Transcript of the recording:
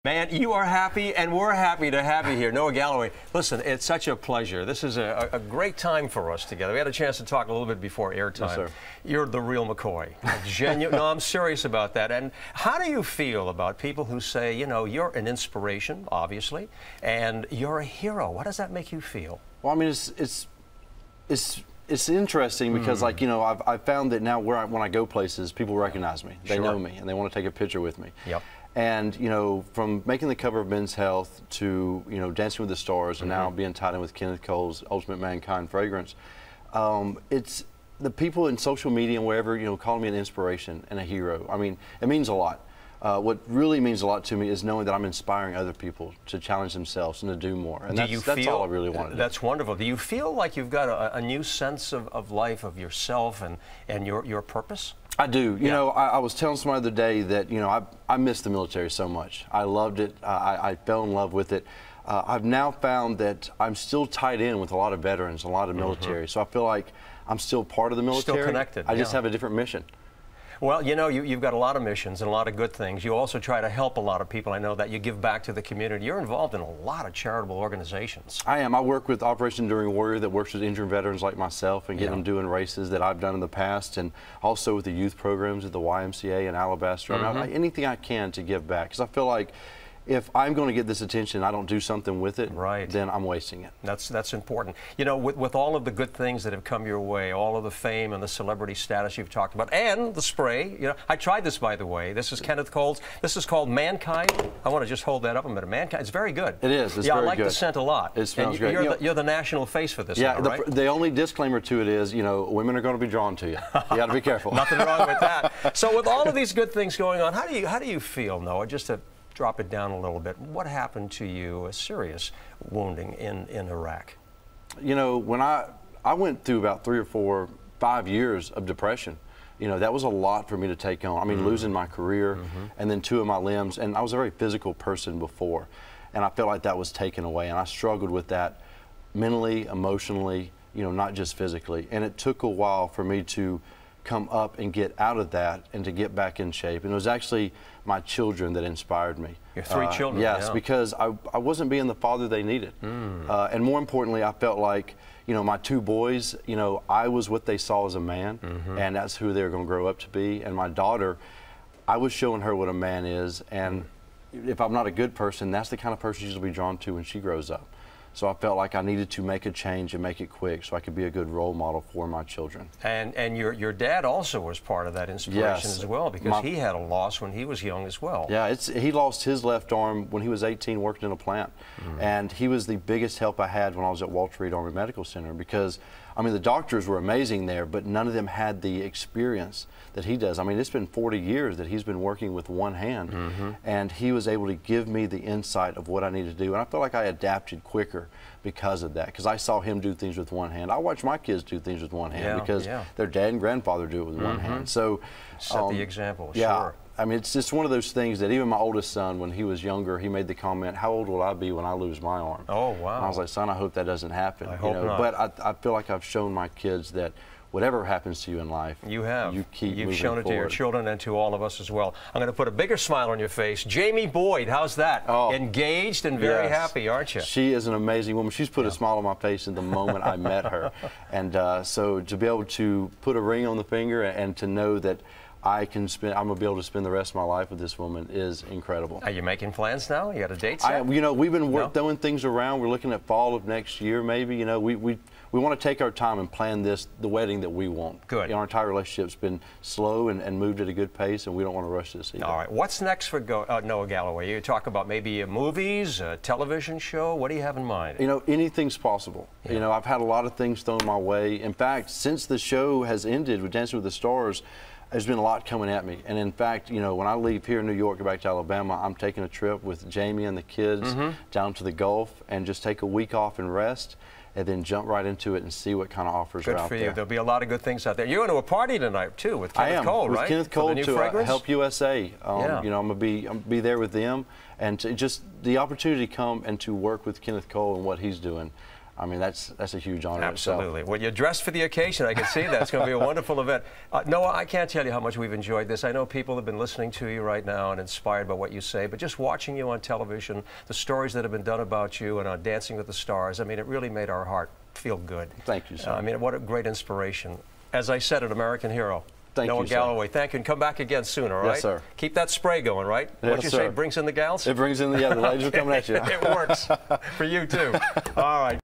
Man, you are happy, and we're happy to have you here. Noah Galloway, listen, it's such a pleasure. This is a great time for us together. We had a chance to talk a little bit before airtime. Yes, sir. You're the real McCoy. Genuine. No, I'm serious about that. And how do you feel about people who say, you know, you're an inspiration, obviously, and you're a hero? How does that make you feel? Well, I mean, it's interesting because, like, you know, I've found that now when I go places, people recognize me. They know me, and they want to take a picture with me. Yep. And, you know, from making the cover of Men's Health to, you know, Dancing with the Stars and now being tied in with Kenneth Cole's Ultimate Mankind fragrance, it's the people in social media and wherever, you know, calling me an inspiration and a hero. I mean, it means a lot. What really means a lot to me is knowing that I'm inspiring other people to challenge themselves and to do more. And that's all I really want to do. That's wonderful. Do you feel like you've got a new sense of life, of yourself and your purpose? I do. You know, I was telling somebody the other day that, you know, I miss the military so much. I loved it. I fell in love with it. I've now found that I'm still tied in with a lot of veterans, a lot of military. So I feel like I'm still part of the military. Still connected. I just have a different mission. Well, you know, you've got a lot of missions and a lot of good things. You also try to help a lot of people. I know that you give back to the community. You're involved in a lot of charitable organizations. I am. I work with Operation Enduring Warrior that works with injured veterans like myself and getting them doing races that I've done in the past, and also with the youth programs at the YMCA in Alabaster. I mean, anything I can to give back, because I feel like if I'm going to get this attention and I don't do something with it, then I'm wasting it. That's important. You know, with all of the good things that have come your way, all of the fame and the celebrity status you've talked about, and the spray, you know, I tried this, by the way. This is Kenneth Cole's. This is called Mankind. I want to just hold that up a minute. Mankind. It's very good. It is. It's yeah, very I like good. The scent a lot. It smells great. You're the national face for this. Yeah. now, right? The only disclaimer to it is, you know, women are going to be drawn to you. You got to be careful. Nothing wrong with that. So with all of these good things going on, how do you feel, Noah? Just to drop it down a little bit, what happened to you, a serious wounding in Iraq? You know, when I went through about 3 or 4, 5 years of depression. You know, that was a lot for me to take on. I mean, losing my career and then 2 of my limbs, and I was a very physical person before, and I felt like that was taken away, and I struggled with that mentally, emotionally, you know, not just physically, and it took a while for me to come up and get out of that and to get back in shape. And it was actually my children that inspired me. Your 3 children? Yes, because I wasn't being the father they needed. And more importantly, I felt like, you know, my 2 boys, you know, I was what they saw as a man, and that's who they were going to grow up to be. And my daughter, I was showing her what a man is, and if I'm not a good person, that's the kind of person she's going to be drawn to when she grows up. So I felt like I needed to make a change and make it quick so I could be a good role model for my children. And your dad also was part of that inspiration as well, because he had a loss when he was young as well. Yeah, he lost his left arm when he was 18 working in a plant. And he was the biggest help I had when I was at Walter Reed Army Medical Center, because, I mean, the doctors were amazing there, but none of them had the experience that he does. I mean, it's been 40 years that he's been working with one hand, and he was able to give me the insight of what I need to do. And I feel like I adapted quicker because of that, because I saw him do things with one hand. I watch my kids do things with one hand because their dad and grandfather do it with one hand. So set the example. Yeah, sure. I mean, it's just one of those things that even my oldest son, when he was younger, he made the comment, "How old will I be when I lose my arm?" Oh, wow. And I was like, "Son, I hope that doesn't happen." I hope not. But I feel like I've shown my kids that whatever happens to you in life, you have. You keep You've moving shown it forward. to your children and to all of us as well. I'm going to put a bigger smile on your face. Jamie Boyd, how's that? Oh, engaged and very happy, aren't you? She is an amazing woman. She's put a smile on my face in the moment I met her. And so to be able to put a ring on the finger and to know that I'm going to be able to spend the rest of my life with this woman is incredible. Are you making plans now? You got a date set? You know, we've been throwing things around. We're looking at fall of next year, maybe. You know, we want to take our time and plan the wedding that we want. Good. You know, our entire relationship's been slow and moved at a good pace, and we don't want to rush this either. All right. What's next for Noah Galloway? You talk about maybe movies, a television show. What do you have in mind? You know, anything's possible. You know, I've had a lot of things thrown my way. In fact, since the show has ended with Dancing with the Stars, there's been a lot coming at me. And in fact, you know, when I leave here in New York and back to Alabama, I'm taking a trip with Jamie and the kids down to the Gulf and just take a week off and rest, and then jump right into it and see what kind of offers are out there. Good for you. There'll be a lot of good things out there. You're going to a party tonight, too, with Kenneth Cole, right? With Kenneth Cole to Help USA. You know, I'm going to be there with them, and to just the opportunity to come and to work with Kenneth Cole and what he's doing. I mean, that's a huge honor. Absolutely. Well, you're dressed for the occasion. I can see that. It's going to be a wonderful event. Noah, I can't tell you how much we've enjoyed this. I know people have been listening to you right now and inspired by what you say, but just watching you on television, the stories that have been done about you and on Dancing with the Stars, I mean, it really made our heart feel good. Thank you, sir. I mean, what a great inspiration. As I said, an American hero. Thank Noah you, sir. Galloway, thank you, and come back again soon, all right? Yes, sir. Keep that spray going, right? Yes, What you sir. say, brings in the gals? It brings in the ladies are coming at you. It works for you, too. All right.